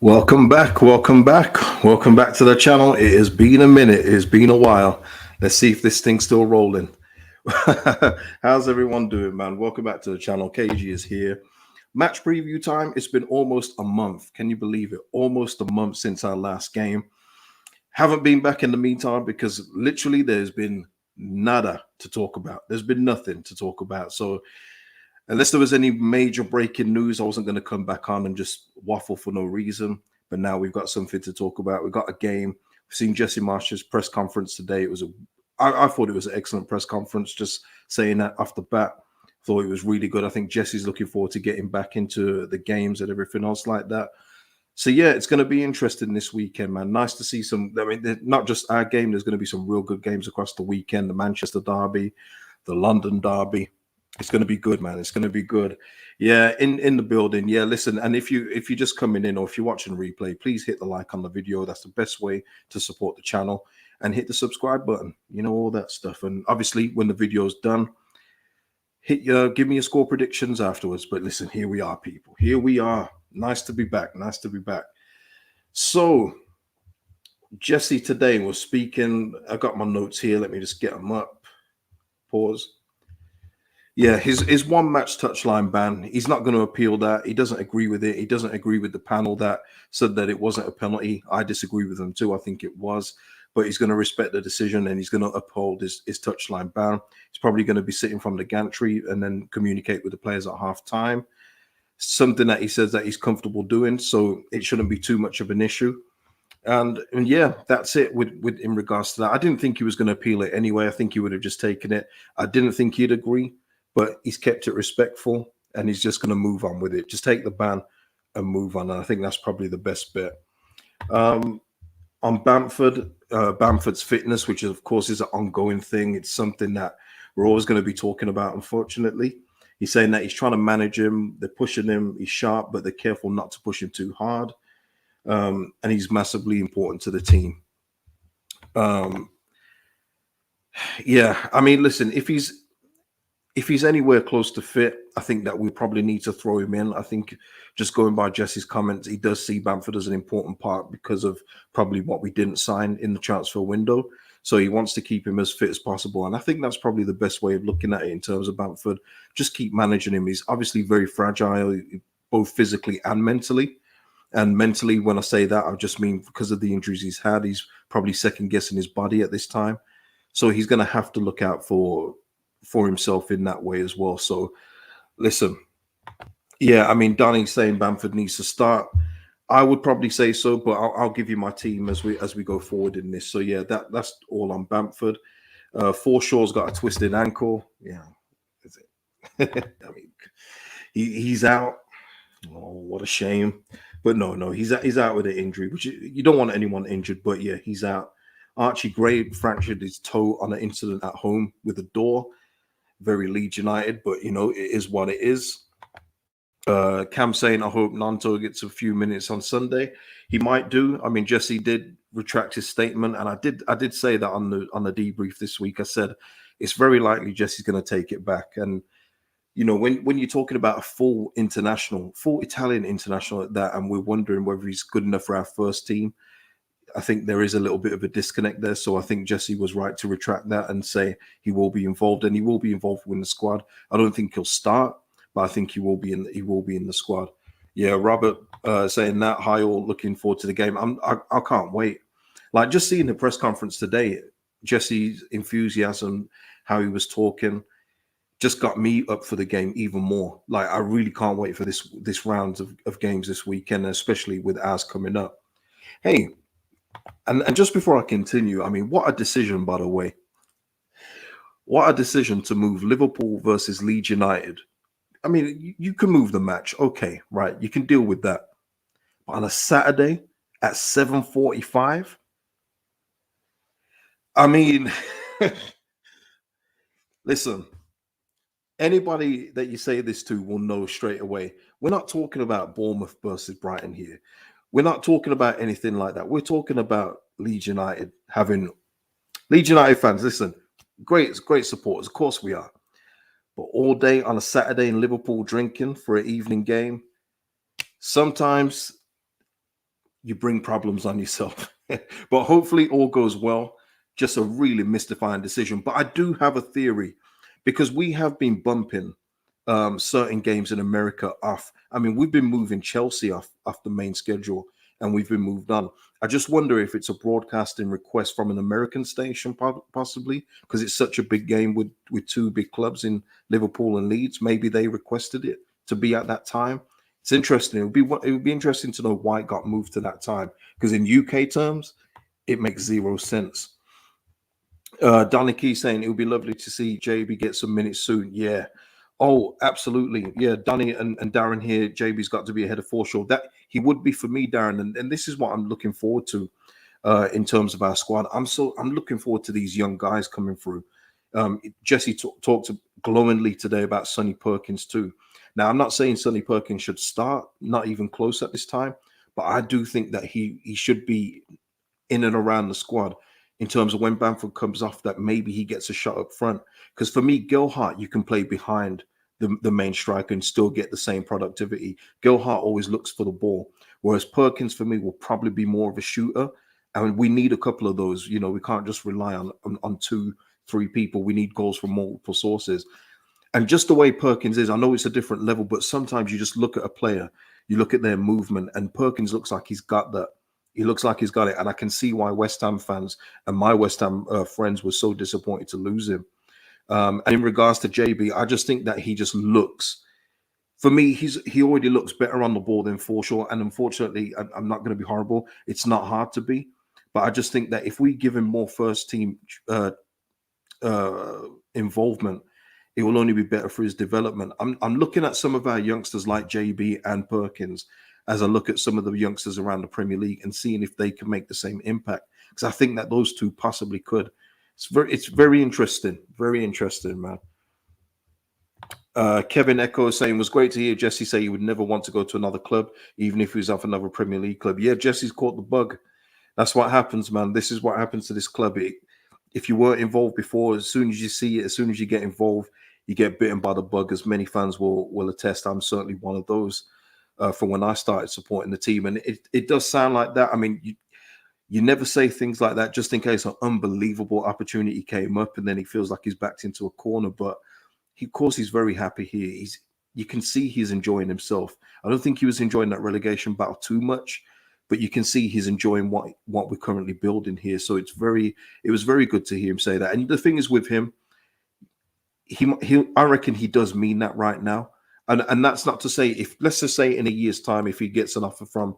Welcome back, welcome back to the channel. It has been a minute, it has been a while. Let's see if this thing's still rolling. How's everyone doing, man? Welcome back to the channel. KG is here. Match preview time. It's been almost a month. Can you believe it? Almost a month since our last game. Haven't been back in the meantime because literally there's been nada to talk about. There's been nothing to talk about. So unless there was any major breaking news, I wasn't going to come back on and just waffle for no reason. But now we've got something to talk about. We've got a game. We've seen Jesse Marsch's press conference today. I thought it was an excellent press conference. Just saying that off the bat, thought it was really good. I think Jesse's looking forward to getting back into the games and everything else like that. So yeah, it's going to be interesting this weekend, man. Nice to see some. I mean, not just our game. There's going to be some real good games across the weekend. The Manchester derby, the London derby. It's going to be good, man. It's going to be good. Yeah, in the building. Yeah, listen, and if you're just coming in or if you're watching replay, please hit the like on the video. That's the best way to support the channel. And hit the subscribe button. You know, all that stuff. And obviously, when the video's done, give me your score predictions afterwards. But listen, here we are, people. Here we are. Nice to be back. Nice to be back. So, Jesse today was speaking. I got my notes here. Let me just get them up. Pause. Yeah, his one match touchline ban, he's not going to appeal that. He doesn't agree with it. He doesn't agree with the panel that said that it wasn't a penalty. I disagree with them too. I think it was. But he's going to respect the decision and he's going to uphold his touchline ban. He's probably going to be sitting from the gantry and then communicate with the players at half time. Something that he says that he's comfortable doing. So it shouldn't be too much of an issue. And yeah, that's it with in regards to that. I didn't think he was going to appeal it anyway. I think he would have just taken it. I didn't think he'd agree. But he's kept it respectful and he's just going to move on with it. Just take the ban and move on. And I think that's probably the best bet. On Bamford's fitness, which of course is an ongoing thing. It's something that we're always going to be talking about, unfortunately. He's saying that he's trying to manage him. They're pushing him. He's sharp, but they're careful not to push him too hard. And he's massively important to the team. Yeah, I mean, listen, if he's anywhere close to fit, I think that we probably need to throw him in. I think just going by Jesse's comments, he does see Bamford as an important part because of probably what we didn't sign in the transfer window. So he wants to keep him as fit as possible. And I think that's probably the best way of looking at it in terms of Bamford. Just keep managing him. He's obviously very fragile, both physically and mentally. And mentally, when I say that, I just mean because of the injuries he's had, he's probably second guessing his body at this time. So he's going to have to look out for himself in that way as well. So listen, yeah, I mean, Donny's saying Bamford needs to start. I would probably say so, but I'll give you my team as we go forward in this. So yeah, that's all on Bamford. Forshaw's got a twisted ankle. Yeah, is it? I mean, he's out. Oh, what a shame. But no, he's out with an injury, which you don't want anyone injured. But yeah, he's out. Archie Gray fractured his toe on an incident at home with a door. Very Leeds United, but you know, it is what it is. Cam saying, I hope Nanto gets a few minutes on Sunday. He might do. I mean, Jesse did retract his statement, and I did say that on the debrief this week. I said it's very likely Jesse's going to take it back. And you know, when you're talking about a full Italian international at that, and we're wondering whether he's good enough for our first team, I think there is a little bit of a disconnect there. So I think Jesse was right to retract that and say he will be involved, and he will be involved in the squad. I don't think he'll start, but I think he will be in the squad. Yeah, Robert saying that, hi all, looking forward to the game. I can't wait. Like just seeing the press conference today, Jesse's enthusiasm, how he was talking, just got me up for the game even more. Like I really can't wait for this round of games this weekend, especially with ours coming up. Hey. And just before I continue, I mean, what a decision, by the way. What a decision to move Liverpool versus Leeds United. I mean, you can move the match. Okay, right. You can deal with that. But on a Saturday at 7:45, I mean, listen, anybody that you say this to will know straight away. We're not talking about Bournemouth versus Brighton here. We're not talking about anything like that. We're talking about Leeds United having Leeds United fans. Listen, great supporters. Of course we are. But all day on a Saturday in Liverpool drinking for an evening game, sometimes you bring problems on yourself. But hopefully all goes well. Just a really mystifying decision. But I do have a theory because we have been bumping certain games in America off. I mean, we've been moving Chelsea off the main schedule, and we've been moved on. I just wonder if it's a broadcasting request from an American station, possibly, because it's such a big game with two big clubs in Liverpool and Leeds. Maybe they requested it to be at that time. It's interesting. It would be interesting to know why it got moved to that time. Because in UK terms, it makes zero sense. Donny Key saying it would be lovely to see JB get some minutes soon. Yeah. Oh, absolutely. Yeah, Donny and Darren here. JB's got to be ahead of Forshaw. That he would be for me, Darren. And this is what I'm looking forward to in terms of our squad. I'm looking forward to these young guys coming through. Jesse talked glowingly today about Sonny Perkins too. Now, I'm not saying Sonny Perkins should start, not even close at this time, but I do think that he should be in and around the squad in terms of when Bamford comes off, that maybe he gets a shot up front. Because for me, Gilhart, you can play behind the main striker and still get the same productivity. Gilhart always looks for the ball, whereas Perkins, for me, will probably be more of a shooter. And we need a couple of those. You know, we can't just rely on two, three people. We need goals from multiple sources. And just the way Perkins is, I know it's a different level, but sometimes you just look at a player, you look at their movement, and Perkins looks like he's got that. He looks like he's got it. And I can see why West Ham fans and my West Ham friends were so disappointed to lose him. And in regards to JB, I just think that he just looks, for me, he already looks better on the ball than Forshaw. And unfortunately, I'm not going to be horrible. It's not hard to be. But I just think that if we give him more first team involvement, it will only be better for his development. I'm looking at some of our youngsters like JB and Perkins as I look at some of the youngsters around the Premier League and seeing if they can make the same impact. Because I think that those two possibly could. It's very interesting. Very interesting, man. Kevin Echo is saying, it was great to hear Jesse say he would never want to go to another club, even if he was off another Premier League club. Yeah, Jesse's caught the bug. That's what happens, man. This is what happens to this club. If you weren't involved before, as soon as you see it, as soon as you get involved, you get bitten by the bug, as many fans will attest. I'm certainly one of those from when I started supporting the team. And it does sound like that. I mean, you never say things like that just in case an unbelievable opportunity came up and then he feels like he's backed into a corner. But of course, he's very happy here. You can see he's enjoying himself. I don't think he was enjoying that relegation battle too much, but you can see he's enjoying what we're currently building here. So it was very good to hear him say that. And the thing is with him, I reckon he does mean that right now. And that's not to say, if let's just say in a year's time, if he gets an offer from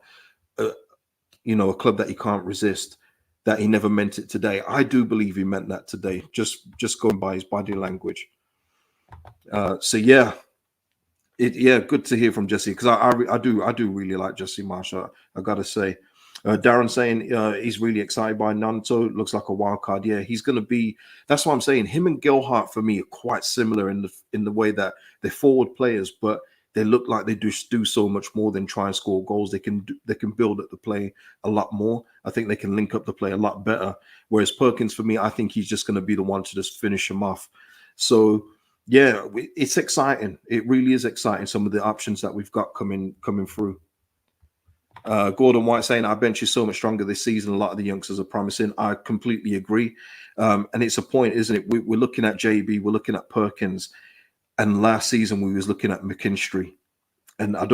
a club that he can't resist, that he never meant it today. I do believe he meant that today, just going by his body language. So yeah, good to hear from Jesse, because I do really like Jesse Marsch. I gotta say. Darren saying he's really excited by Nanto. Looks like a wild card. Yeah, he's going to be. That's what I'm saying. Him and Gilhart for me are quite similar in the way that they're forward players, but they look like they do so much more than try and score goals. They can build up the play a lot more. I think they can link up the play a lot better. Whereas Perkins, for me, I think he's just going to be the one to just finish him off. So yeah, it's exciting. It really is exciting. Some of the options that we've got coming through. Gordon White saying our bench is so much stronger this season. A lot of the youngsters are promising. I completely agree. And it's a point, isn't it? We're looking at JB, we're looking at Perkins, and last season we was looking at McKinstry. And I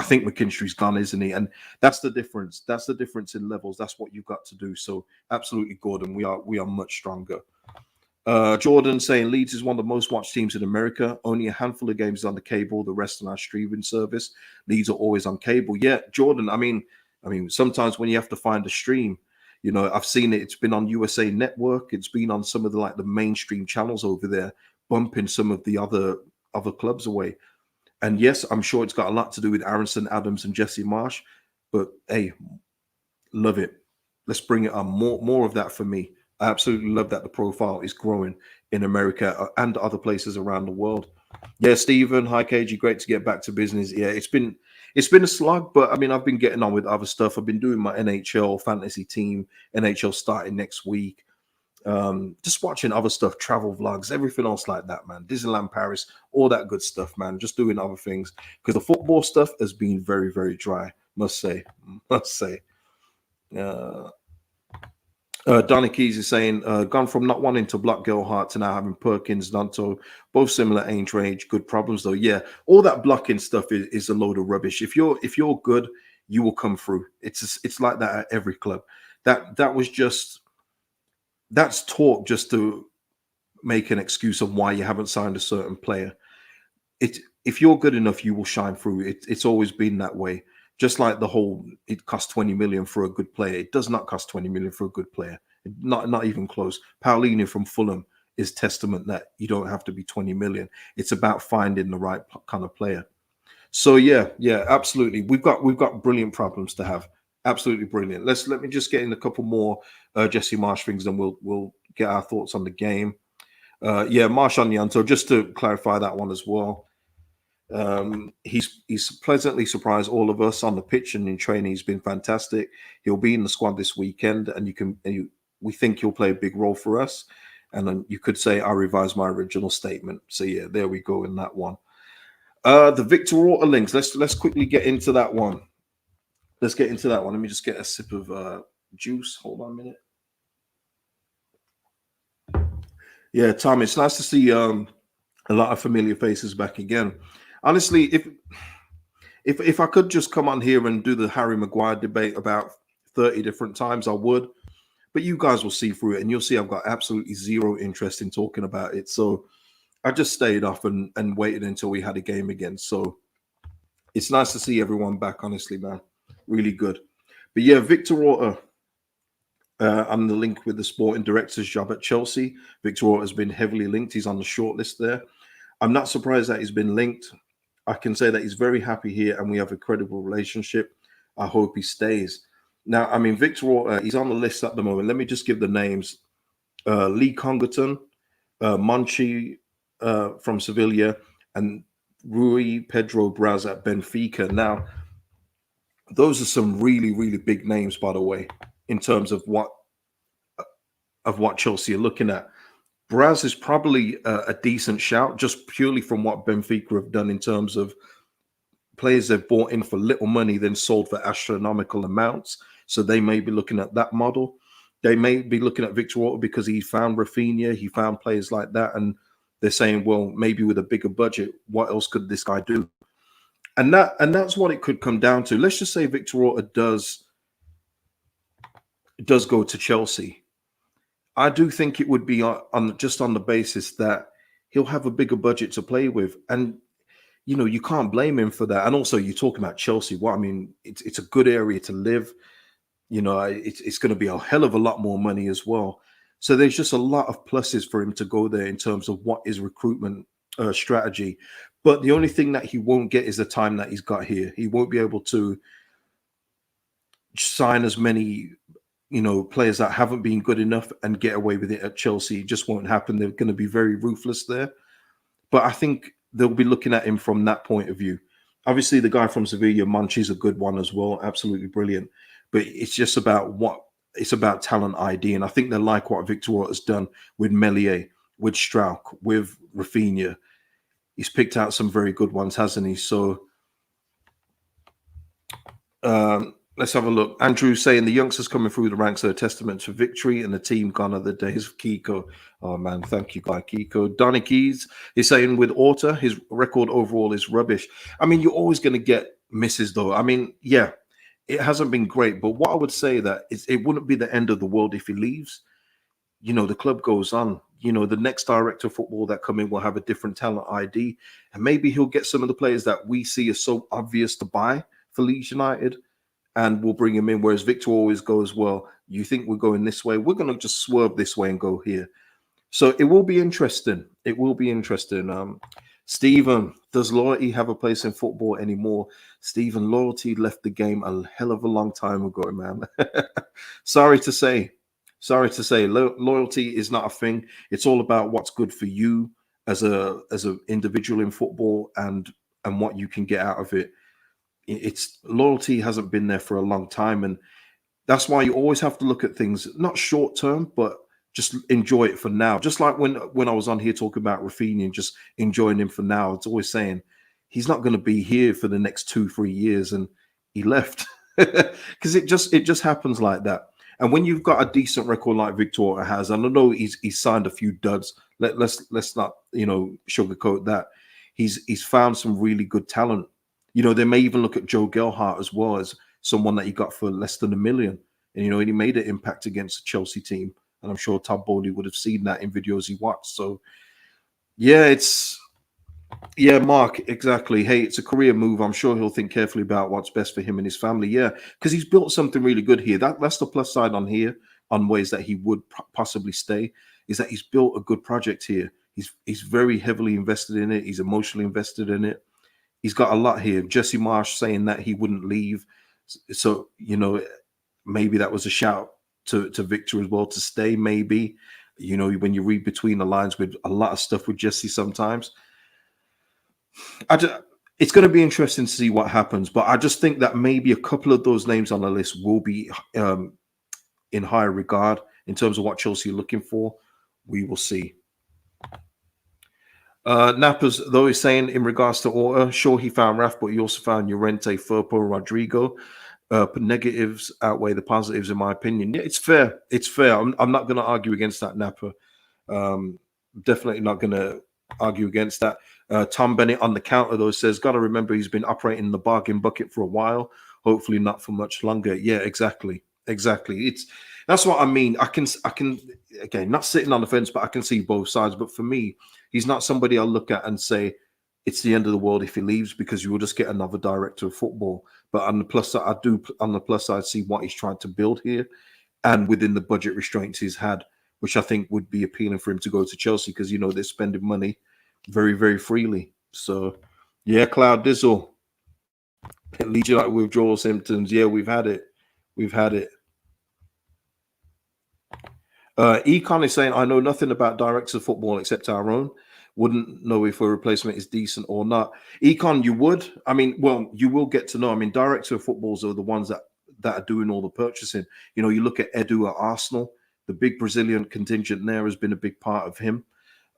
think McKinstry's gone, isn't he? And that's the difference. That's the difference in levels. That's what you've got to do. So absolutely, Gordon, we are much stronger. Jordan saying Leeds is one of the most watched teams in America. Only a handful of games on the cable, the rest on our streaming service. Leeds are always on cable. Yeah, Jordan, I mean, sometimes when you have to find a stream, I've seen it. It's been on USA Network. It's been on some of the mainstream channels over there, bumping some of the other clubs away. And yes, I'm sure it's got a lot to do with Aronson, Adams, and Jesse Marsch. But hey, love it. Let's bring it on. More of that for me. I absolutely love that the profile is growing in America and other places around the world. Yeah, Stephen, hi KG, great to get back to business. Yeah, it's been a slog, but I mean, I've been getting on with other stuff. I've been doing my NHL fantasy team, NHL starting next week. Just watching other stuff, travel vlogs, everything else like that, man. Disneyland Paris, all that good stuff, man. Just doing other things because the football stuff has been very, very dry. Must say. Uh, Donny Keys is saying, gone from not wanting to block Gilhart to now having Perkins, Danto, both similar age range, good problems though. Yeah, all that blocking stuff is a load of rubbish. If you're good, you will come through. It's like that at every club. That's talk just to make an excuse of why you haven't signed a certain player. If you're good enough, you will shine through. It's always been that way. Just like the whole, it costs 20 million for a good player. It does not cost 20 million for a good player. Not even close. Paulinho from Fulham is testament that you don't have to be 20 million. It's about finding the right kind of player. So yeah, absolutely. We've got brilliant problems to have. Absolutely brilliant. Let me just get in a couple more Jesse Marsch things, then we'll get our thoughts on the game. Yeah, Marsch on Yanto, just to clarify that one as well. He's pleasantly surprised all of us on the pitch and in training. He's been fantastic. He'll be in the squad this weekend, and we think he'll play a big role for us. And then you could say I revised my original statement. So yeah, there we go in that one. The Victor Orta links. Let's quickly get into that one. Let's get into that one. Let me just get a sip of juice. Hold on a minute. Yeah, Tom, it's nice to see a lot of familiar faces back again. Honestly, if I could just come on here and do the Harry Maguire debate about 30 different times, I would. But you guys will see through it, and you'll see I've got absolutely zero interest in talking about it. So I just stayed off and waited until we had a game again. So it's nice to see everyone back, honestly, man. Really good. But yeah, Victor Orta, I'm the link with the sporting director's job at Chelsea. Victor Orta has been heavily linked. He's on the shortlist there. I'm not surprised that he's been linked. I can say that he's very happy here and we have a credible relationship. I hope he stays. Now, I mean, Victor Orta, he's on the list at the moment. Let me just give the names. Lee Congerton, Monchi from Sevilla, and Rui Pedro Braz at Benfica. Now, those are some really, really big names, by the way, in terms of what Chelsea are looking at. Braz is probably a decent shout, just purely from what Benfica have done in terms of players they've bought in for little money, then sold for astronomical amounts. So they may be looking at that model. They may be looking at Victor Orta because he found Rafinha, he found players like that, and they're saying, well, maybe with a bigger budget, what else could this guy do? And that's what it could come down to. Let's just say Victor Orta does go to Chelsea. I do think it would be on the basis that he'll have a bigger budget to play with, and you can't blame him for that. And also, you're talking about Chelsea. Well, I mean, it's a good area to live. It's going to be a hell of a lot more money as well. So there's just a lot of pluses for him to go there in terms of what is recruitment strategy. But the only thing that he won't get is the time that he's got here. He won't be able to sign as many players that haven't been good enough and get away with it at Chelsea. It just won't happen. They're going to be very ruthless there. But I think they'll be looking at him from that point of view. Obviously, the guy from Sevilla, Monchi's a good one as well. Absolutely brilliant. But it's just about talent ID. And I think they like what Victor Orta has done with Meslier, with Strauch, with Rafinha. He's picked out some very good ones, hasn't he? So let's have a look. Andrew saying the youngsters coming through the ranks are a testament to victory and the team gone are the days of Kiko. Oh man, thank you, guy Kiko. Donny Keys is saying with Orta, his record overall is rubbish. I mean, you're always going to get misses though. I mean, yeah, it hasn't been great, but what I would say that it wouldn't be the end of the world if he leaves. The club goes on. The next director of football that come in will have a different talent ID, and maybe he'll get some of the players that we see as so obvious to buy for Leeds United, and we'll bring him in. Whereas Victor always goes, well, you think we're going this way? We're going to just swerve this way and go here. So it will be interesting. It will be interesting. Stephen, does loyalty have a place in football anymore? Stephen, loyalty left the game a hell of a long time ago, man. Sorry to say, loyalty is not a thing. It's all about what's good for you as a individual in football and what you can get out of it. It's loyalty hasn't been there for a long time, and that's why you always have to look at things not short term, but just enjoy it for now. Just like when I was on here talking about Rafinha and just enjoying him for now, it's always saying he's not going to be here for the next 2-3 years, and he left. because it just happens like that. And when you've got a decent record like Victor Orta has, and I know he's signed a few duds. Let's not sugarcoat that. He's found some really good talent. They may even look at Joe Gelhardt as well as someone that he got for less than $1 million, and he made an impact against the Chelsea team. And I'm sure Todd Bowley would have seen that in videos he watched. So yeah, yeah, Mark, exactly. Hey, it's a career move. I'm sure he'll think carefully about what's best for him and his family. Yeah, because he's built something really good here. That's the plus side on here, on ways that he would possibly stay, is that he's built a good project here. He's very heavily invested in it. He's emotionally invested in it. He's got a lot here. Jesse Marsch saying that he wouldn't leave. So, maybe that was a shout to Victor as well to stay, maybe. When you read between the lines with a lot of stuff with Jesse sometimes. It's going to be interesting to see what happens, but I just think that maybe a couple of those names on the list will be in higher regard in terms of what Chelsea are looking for. We will see. Nappers, though, is saying in regards to Orta, sure, he found Raf, but he also found Llorente, Firpo, Rodrigo. But negatives outweigh the positives, in my opinion. Yeah, it's fair. It's fair. I'm not going to argue against that, Napper. Definitely not going to argue against that. Tom Bennett on the counter, though, says, got to remember he's been operating the bargain bucket for a while. Hopefully not for much longer. Yeah, exactly. That's what I mean. I can again, not sitting on the fence, but I can see both sides. But for me, he's not somebody I'll look at and say it's the end of the world if he leaves, because you will just get another director of football. But on the plus side, on the plus side, see what he's trying to build here, and within the budget restraints he's had, which I think would be appealing for him to go to Chelsea, because they're spending money very, very freely. So yeah, Cloud Dizzle, Leeds United withdrawal symptoms. Yeah, we've had it. Econ is saying, I know nothing about directors of football except our own. Wouldn't know if a replacement is decent or not. Econ, you would. I mean, well, you will get to know. I mean, director of footballs are the ones that are doing all the purchasing. You look at Edu at Arsenal. The big Brazilian contingent there has been a big part of him.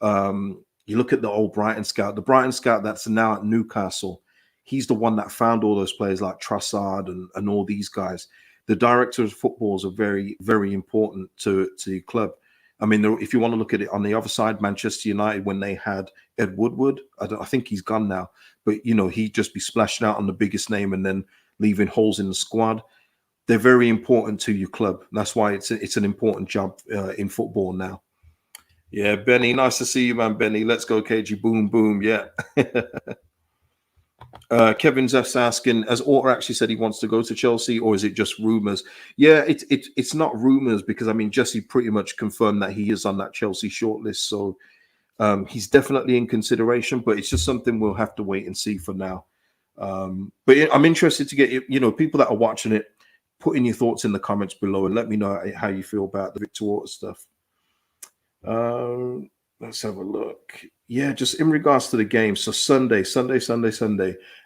You look at the old Brighton scout. The Brighton scout that's now at Newcastle. He's the one that found all those players like Trossard and all these guys. The director of footballs are very, very important to the club. I mean, if you want to look at it on the other side, Manchester United, when they had Ed Woodward, I think he's gone now, but he'd just be splashing out on the biggest name and then leaving holes in the squad. They're very important to your club. That's why it's an important job in football now. Yeah, Benny, nice to see you, man. Benny, let's go, KG. Boom, boom. Yeah. Kevin's just asking, has Orta actually said he wants to go to Chelsea, or is it just rumors? Yeah, it's not rumors, because I mean Jesse pretty much confirmed that he is on that Chelsea shortlist, so he's definitely in consideration. But it's just something we'll have to wait and see for now. But I'm interested to get people that are watching it, put in your thoughts in the comments below and let me know how you feel about the Victor Orta stuff. Let's have a look. Yeah, just in regards to the game. So Sunday,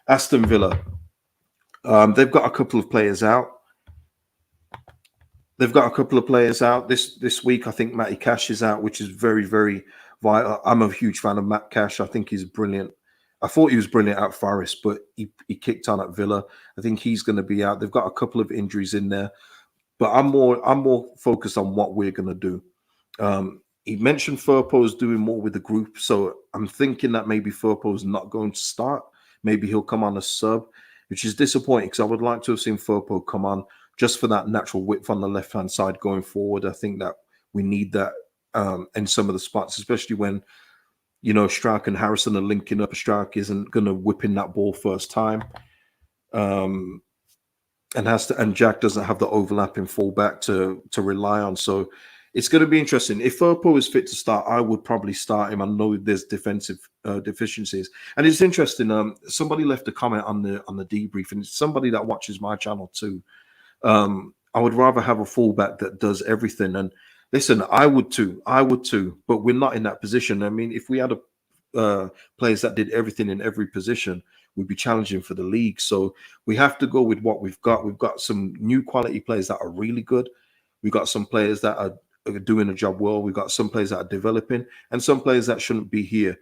Aston Villa. They've got a couple of players out. This week. I think Matty Cash is out, which is very, very vital. I'm a huge fan of Matt Cash. I think he's brilliant. I thought he was brilliant at Forest, but he kicked on at Villa. I think he's going to be out. They've got a couple of injuries in there, but I'm more focused on what we're going to do. He mentioned Firpo's doing more with the group, so I'm thinking that maybe Firpo's not going to start. Maybe he'll come on as sub, which is disappointing, because I would like to have seen Firpo come on just for that natural width on the left-hand side going forward. I think that we need that in some of the spots, especially when Strauch and Harrison are linking up. Strauch isn't going to whip in that ball first time, and Jack doesn't have the overlapping fullback to rely on. So it's going to be interesting. If Firpo is fit to start, I would probably start him. I know there's defensive deficiencies, and it's interesting. Somebody left a comment on the debrief, and it's somebody that watches my channel too. I would rather have a fullback that does everything. And listen, I would too. But we're not in that position. I mean, if we had players that did everything in every position, we'd be challenging for the league. So we have to go with what we've got. We've got some new quality players that are really good. We've got some players that are doing a job well. We've got some players that are developing, and some players that shouldn't be here.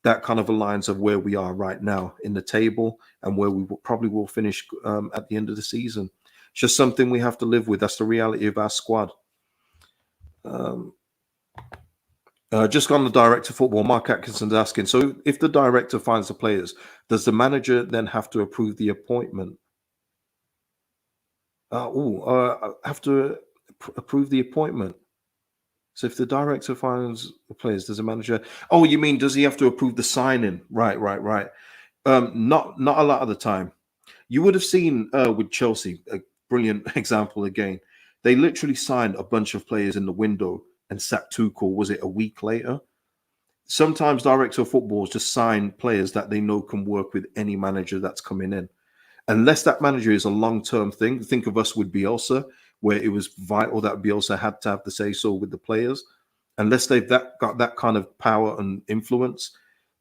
That kind of aligns of where we are right now in the table and where we probably will finish at the end of the season. It's just something we have to live with. That's the reality of our squad. Just on the director of football, Mark Atkinson's asking, so if the director finds the players, does the manager then have to approve the appointment? Have to approve the appointment. So if the director finds the players, does the manager? Oh, you mean does he have to approve the signing? Right. Not a lot of the time. You would have seen with Chelsea, a brilliant example again. They literally signed a bunch of players in the window and sacked Tuchel. Was it a week later? Sometimes director of footballs just sign players that they know can work with any manager that's coming in. Unless that manager is a long-term thing. Think of us with Bielsa, where it was vital that Bielsa had to have the say-so with the players. Unless they've got that kind of power and influence,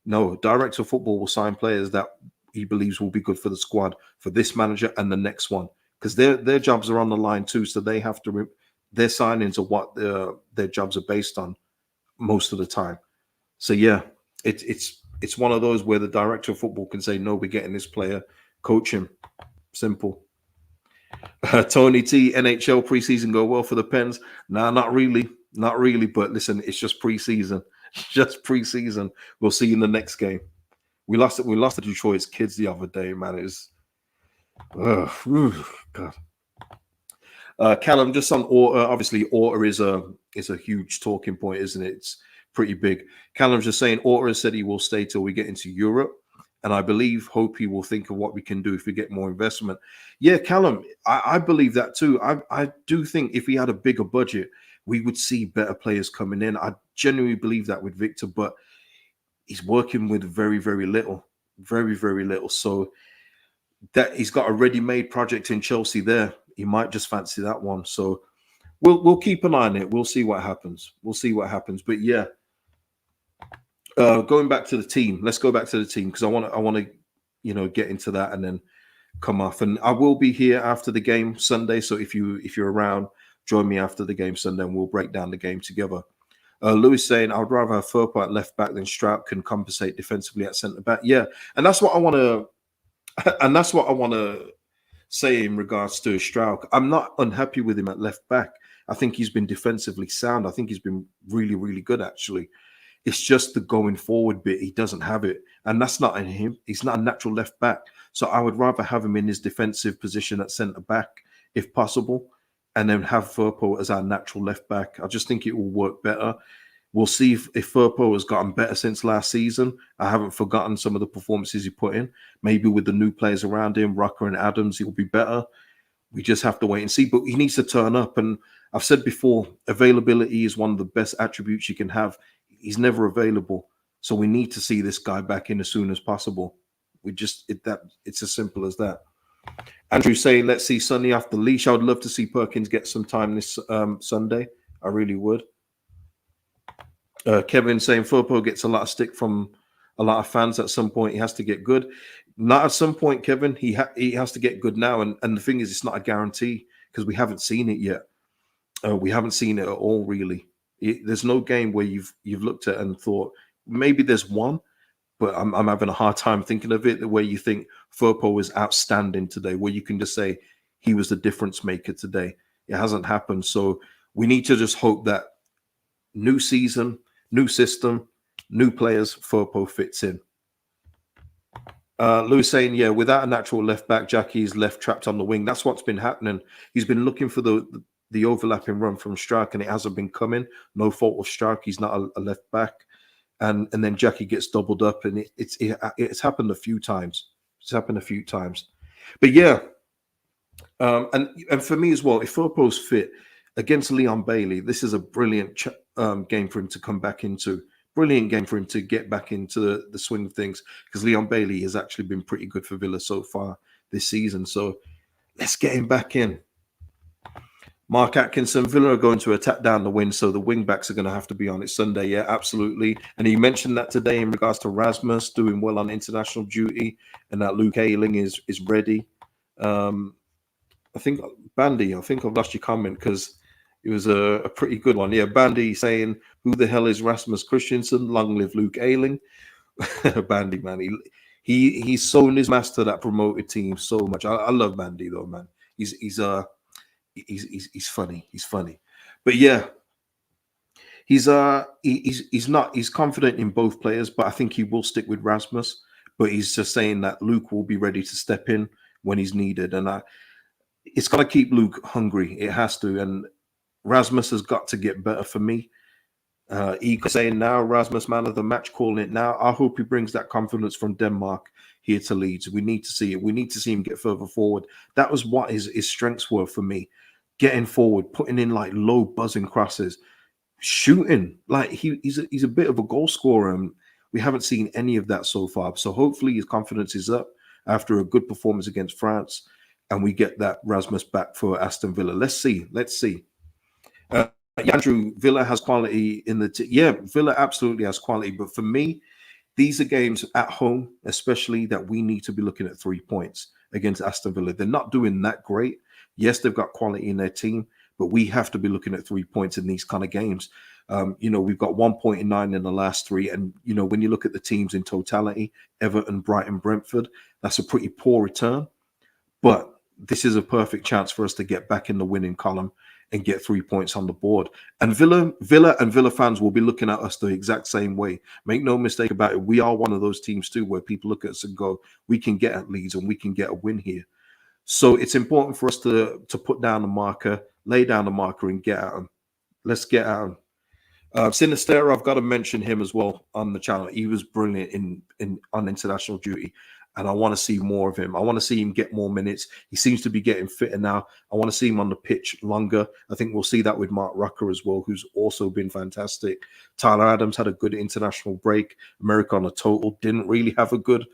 no, director of football will sign players that he believes will be good for the squad, for this manager and the next one, because their jobs are on the line too. So they have to their signings are what their jobs are based on most of the time. So yeah, it's one of those where the director of football can say, no, we're getting this player, coach him. Simple. Tony T, NHL preseason go well for the Pens? Nah, not really. Not really. But listen, it's just preseason. Just preseason. We'll see you in the next game. We lost to Detroit's kids the other day, man. It was God. Callum, just on Orta. Obviously, Orta is a huge talking point, isn't it? It's pretty big. Callum's just saying Orta has said he will stay till we get into Europe. And I hope he will think of what we can do if we get more investment. Yeah, Callum, I believe that too. I do think if we had a bigger budget, we would see better players coming in. I genuinely believe that with Victor, but he's working with very, very little. Very, very little. So that he's got a ready-made project in Chelsea there. He might just fancy that one. So we'll keep an eye on it. We'll see what happens. But yeah. Going back to the team, let's go back to the team because I want to, get into that and then come off. And I will be here after the game Sunday. So if you're around, join me after the game Sunday and we'll break down the game together. Lewis saying, I would rather have Furpo at left back than Strout can compensate defensively at centre back. Yeah, and that's what I want to say in regards to Strout. I'm not unhappy with him at left back. I think he's been defensively sound. I think he's been really, really good actually. It's just the going forward bit. He doesn't have it. And that's not in him. He's not a natural left back. So I would rather have him in his defensive position at centre back, if possible, and then have Furpo as our natural left back. I just think it will work better. We'll see if Furpo has gotten better since last season. I haven't forgotten some of the performances he put in. Maybe with the new players around him, Rucker and Adams, he'll be better. We just have to wait and see. But he needs to turn up. And I've said before, availability is one of the best attributes you can have. He's never available. So we need to see this guy back in as soon as possible. It's as simple as that. Andrew saying, let's see Sonny off the leash. I would love to see Perkins get some time this Sunday. I really would. Kevin saying Furpo gets a lot of stick from a lot of fans. At some point, he has to get good. Not at some point, Kevin. He has to get good now. And the thing is, it's not a guarantee because we haven't seen it yet. We haven't seen it at all, really. There's no game where you've looked at and thought maybe there's one, but I'm having a hard time thinking of it. The way you think Furpo was outstanding today, where you can just say he was the difference maker today. It hasn't happened. So we need to just hope that new season, new system, new players, Furpo fits in. Lewis saying, yeah, without a natural left back, Jackie's left trapped on the wing. That's what's been happening. He's been looking for the overlapping run from Stark, and it hasn't been coming. No fault of Stark. He's not a left back. And then Jackie gets doubled up, and it's happened a few times. It's happened a few times. But yeah, and for me as well, if Furpo's fit against Leon Bailey, this is a brilliant game for him to come back into. Brilliant game for him to get back into the swing of things, because Leon Bailey has actually been pretty good for Villa so far this season. So let's get him back in. Mark Atkinson, Villa are going to attack down the wing, so the wing backs are going to have to be on it Sunday. Yeah, absolutely. And he mentioned that today in regards to Rasmus doing well on international duty, and that Luke Ayling is ready. I think Bandy, I've lost your comment because it was a pretty good one. Yeah, Bandy saying, who the hell is Rasmus Christensen? Long live Luke Ayling. Bandy, man. He's sown his master that promoted team so much. I love Bandy, though, man. He's funny. He's funny. But yeah, he's confident in both players, but I think he will stick with Rasmus. But he's just saying that Luke will be ready to step in when he's needed, and it's got to keep Luke hungry. It has to, and Rasmus has got to get better for me. Ego saying now, Rasmus man of the match, calling it now. I hope he brings that confidence from Denmark here to Leeds. We need to see it. We need to see him get further forward. That was what his strengths were for me. Getting forward, putting in like low buzzing crosses, shooting. Like he's a bit of a goal scorer, and we haven't seen any of that so far. So hopefully his confidence is up after a good performance against France, and we get that Rasmus back for Aston Villa. Let's see. Let's see. Andrew, Villa has quality in the yeah, Villa absolutely has quality, but for me, these are games at home, especially that we need to be looking at 3 points against Aston Villa. They're not doing that great. Yes, they've got quality in their team, but we have to be looking at 3 points in these kind of games. We've got 1 point in 9 in the last 3, and when you look at the teams in totality, Everton, Brighton, Brentford, that's a pretty poor return. But this is a perfect chance for us to get back in the winning column and get 3 points on the board. And Villa and Villa fans will be looking at us the exact same way. Make no mistake about it. We are one of those teams too, where people look at us and go, we can get at Leeds and we can get a win here. So it's important for us to put down the marker, lay down the marker and get at them. Let's get at them. Sinister, I've got to mention him as well on the channel. He was brilliant on international duty, and I want to see more of him. I want to see him get more minutes. He seems to be getting fitter now. I want to see him on the pitch longer. I think we'll see that with Mark Rucker as well, who's also been fantastic. Tyler Adams had a good international break. America on a total didn't really have a good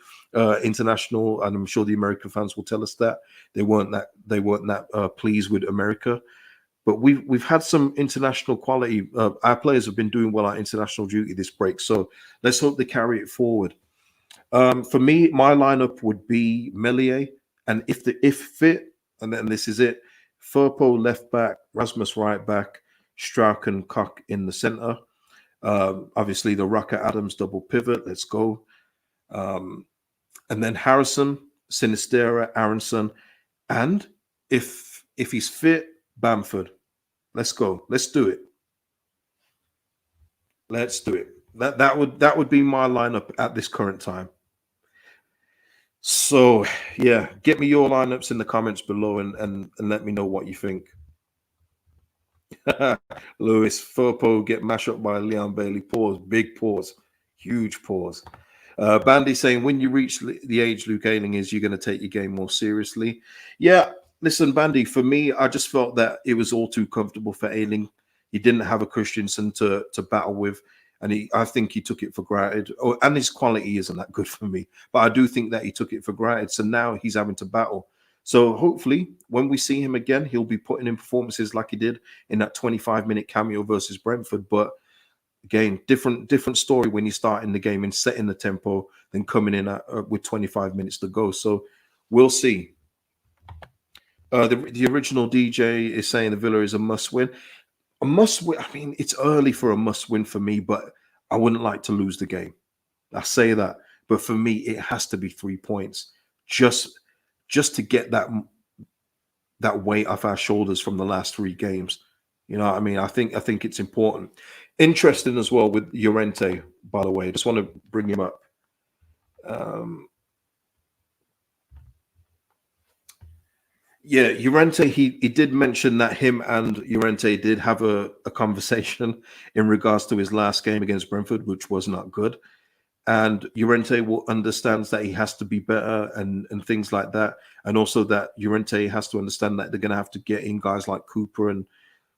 international, and I'm sure the American fans will tell us that they weren't that pleased with America. But we've had some international quality. Our players have been doing well at international duty this break, so let's hope they carry it forward. For me, my lineup would be Melier, and if fit, and then this is it: Firpo left back, Rasmus right back, Strauch Koch in the center. Obviously, the Rucker Adams double pivot. Let's go. And then Harrison, Sinistera, Aronson, and if he's fit, Bamford. Let's go. Let's do it. Let's do it. That would be my lineup at this current time. So yeah, get me your lineups in the comments below and let me know what you think. Lewis, Firpo get mashed up by Leon Bailey. Pause. Big pause. Huge pause. Bandy saying, when you reach the age Luke Ayling is, you're going to take your game more seriously. Yeah, listen, Bandy, for me, I just felt that it was all too comfortable for Ayling. He didn't have a Christensen to battle with, and I think he took it for granted. Oh, and his quality isn't that good for me, but I do think that he took it for granted. So now he's having to battle. So hopefully when we see him again, he'll be putting in performances like he did in that 25-minute cameo versus Brentford. But again, different story when you start in the game and setting the tempo than coming in with 25 minutes to go. So we'll see. The original DJ is saying the Villa is a must-win. A must-win. I mean, it's early for a must-win for me, but I wouldn't like to lose the game. I say that, but for me, it has to be 3 points, just to get that weight off our shoulders from the last 3 games. You know what I mean? I think it's important. Interesting as well with Llorente, by the way. Just want to bring him up. Yeah, Llorente, he did mention that him and Llorente did have a conversation in regards to his last game against Brentford, which was not good. And Llorente understands that he has to be better and things like that. And also that Llorente has to understand that they're going to have to get in guys like Cooper and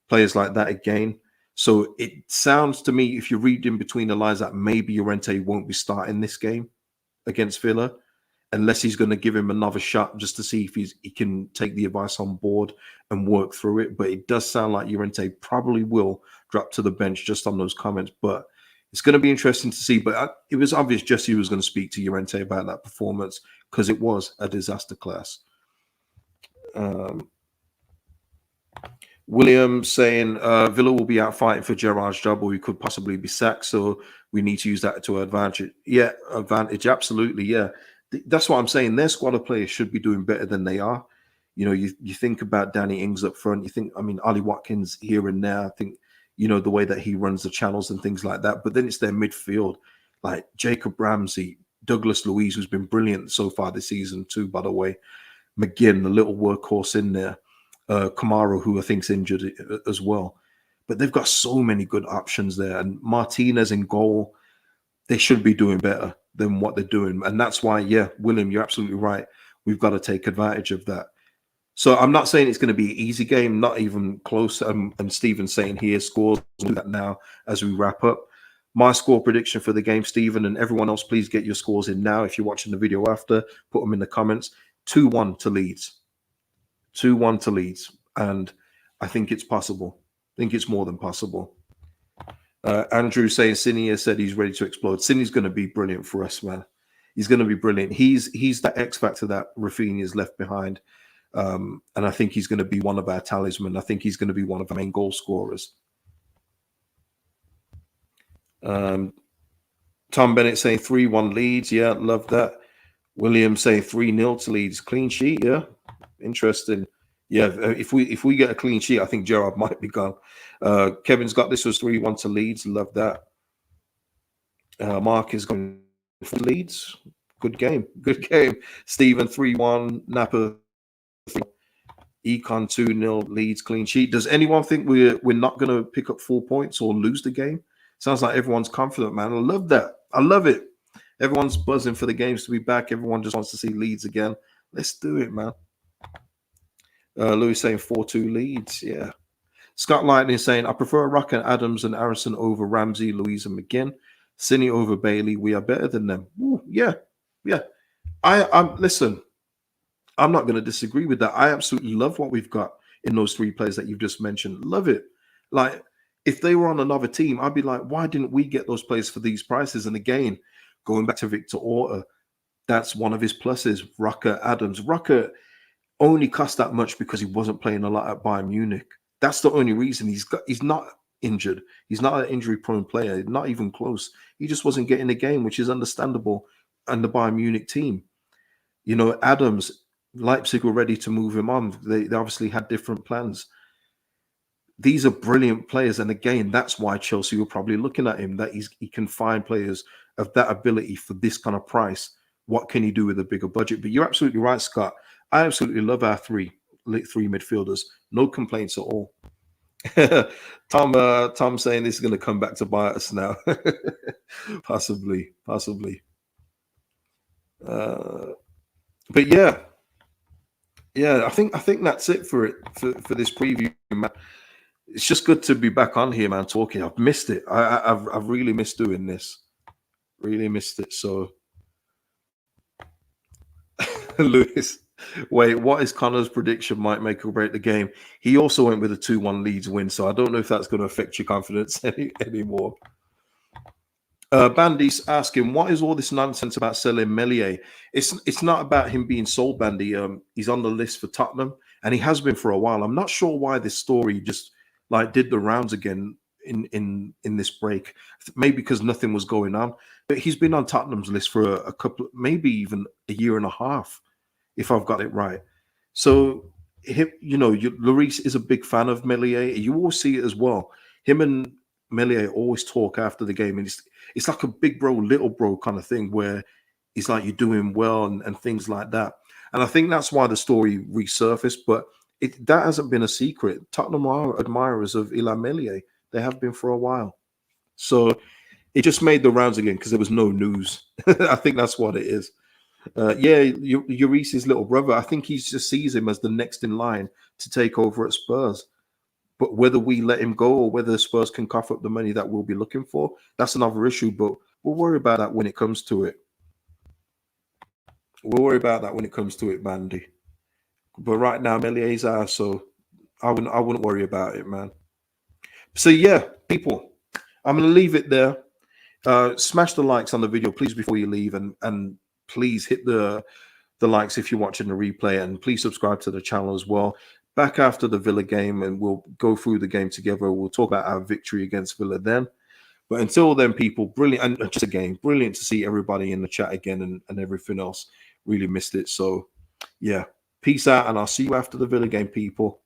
players like that again. So it sounds to me, if you read in between the lines, that maybe Llorente won't be starting this game against Villa, unless he's going to give him another shot just to see if he can take the advice on board and work through it. But it does sound like Llorente probably will drop to the bench just on those comments. But it's going to be interesting to see. But it was obvious Jesse was going to speak to Llorente about that performance because it was a disaster class. William saying Villa will be out fighting for Gerrard's job, or he could possibly be sacked. So we need to use that to advantage. Yeah, advantage. Absolutely. Yeah. That's what I'm saying. Their squad of players should be doing better than they are. You know, you think about Danny Ings up front. You think, I mean, Ali Watkins here and there. I think, you know, the way that he runs the channels and things like that. But then it's their midfield, like Jacob Ramsey, Douglas Luiz, who's been brilliant so far this season too, by the way. McGinn, the little workhorse in there. Kamara, who I think's injured as well. But they've got so many good options there. And Martinez in goal, they should be doing better than what they're doing. And that's why, yeah, William, you're absolutely right. We've got to take advantage of that. So I'm not saying it's going to be an easy game, not even close. And Stephen's saying here, scores, we'll do that now as we wrap up. My score prediction for the game, Stephen, and everyone else, please get your scores in now. If you're watching the video after, put them in the comments. 2-1 to Leeds. 2-1 to Leeds. And I think it's possible. I think it's more than possible. Andrew saying Cine has said he's ready to explode. Cine's going to be brilliant for us, man. He's going to be brilliant. He's that X factor that Rafinha's left behind. And I think he's going to be one of our talisman. I think he's going to be one of our main goal scorers. Tom Bennett saying 3-1 Leeds. Yeah, love that. William saying 3-0 to Leeds. Clean sheet, yeah. Interesting. Yeah, if we get a clean sheet, I think Gerrard might be gone. Kevin's got this was 3-1 to Leeds. Love that. Mark is going for Leeds. Good game. Good game. Stephen 3-1. Napa 3. Econ 2-0. Leeds clean sheet. Does anyone think we're not going to pick up 4 points or lose the game? Sounds like everyone's confident, man. I love that. I love it. Everyone's buzzing for the games to be back. Everyone just wants to see Leeds again. Let's do it, man. Louis saying 4-2 Leeds. Yeah. Scott Lightning saying, I prefer Rock and Adams and Arison over Ramsey, Louise, and McGinn. Cine over Bailey. We are better than them. Ooh, yeah. Yeah. I'm listen, I'm not going to disagree with that. I absolutely love what we've got in those 3 players that you've just mentioned. Love it. Like, if they were on another team, I'd be like, why didn't we get those players for these prices? And again, going back to Victor Orta, that's one of his pluses. Rucker, Adams. Rucker only cost that much because he wasn't playing a lot at Bayern Munich. That's the only reason. He's not injured. He's not an injury-prone player. Not even close. He just wasn't getting the game, which is understandable. And the Bayern Munich team, you know, Adams, Leipzig were ready to move him on. They obviously had different plans. These are brilliant players, and again, that's why Chelsea were probably looking at him. That he can find players of that ability for this kind of price. What can he do with a bigger budget? But you're absolutely right, Scott. I absolutely love our three midfielders. No complaints at all. Tom saying this is going to come back to bite us now. possibly. But yeah. I think that's it for for this preview, man. It's just good to be back on here, man, talking. I've missed it. I've really missed doing this. Really missed it. So, Lewis, wait, what is Connor's prediction might make or break the game? He also went with a 2-1 Leeds win, so I don't know if that's going to affect your confidence anymore. Bandy's asking, what is all this nonsense about selling Meslier? It's not about him being sold, Bandy. He's on the list for Tottenham, and he has been for a while. I'm not sure why this story just like did the rounds again in this break. Maybe because nothing was going on. But he's been on Tottenham's list for a couple, maybe even a year and a half, if I've got it right. So, Lloris is a big fan of Meslier. You all see it as well. Him and Meslier always talk after the game, and it's like a big bro, little bro kind of thing where it's like you're doing well and things like that. And I think that's why the story resurfaced, but that hasn't been a secret. Tottenham are admirers of Illan Meslier. They have been for a while. So it just made the rounds again because there was no news. I think that's what it is. Lloris's little brother, I think he just sees him as the next in line to take over at Spurs. But whether we let him go or whether Spurs can cough up the money that we'll be looking for, that's another issue. But we'll worry about that when it comes to it. We'll worry about that when it comes to it, Bandy. But right now, Melier's out, so I wouldn't worry about it, man. So yeah, people, I'm gonna leave it there. Smash the likes on the video, please, before you leave, and please hit the likes if you're watching the replay, and please subscribe to the channel as well. Back after the Villa game, and we'll go through the game together. We'll talk about our victory against Villa then. But until then, people, brilliant. And just again, brilliant to see everybody in the chat again and everything else. Really missed it. So, yeah, Peace out, and I'll see you after the Villa game, people.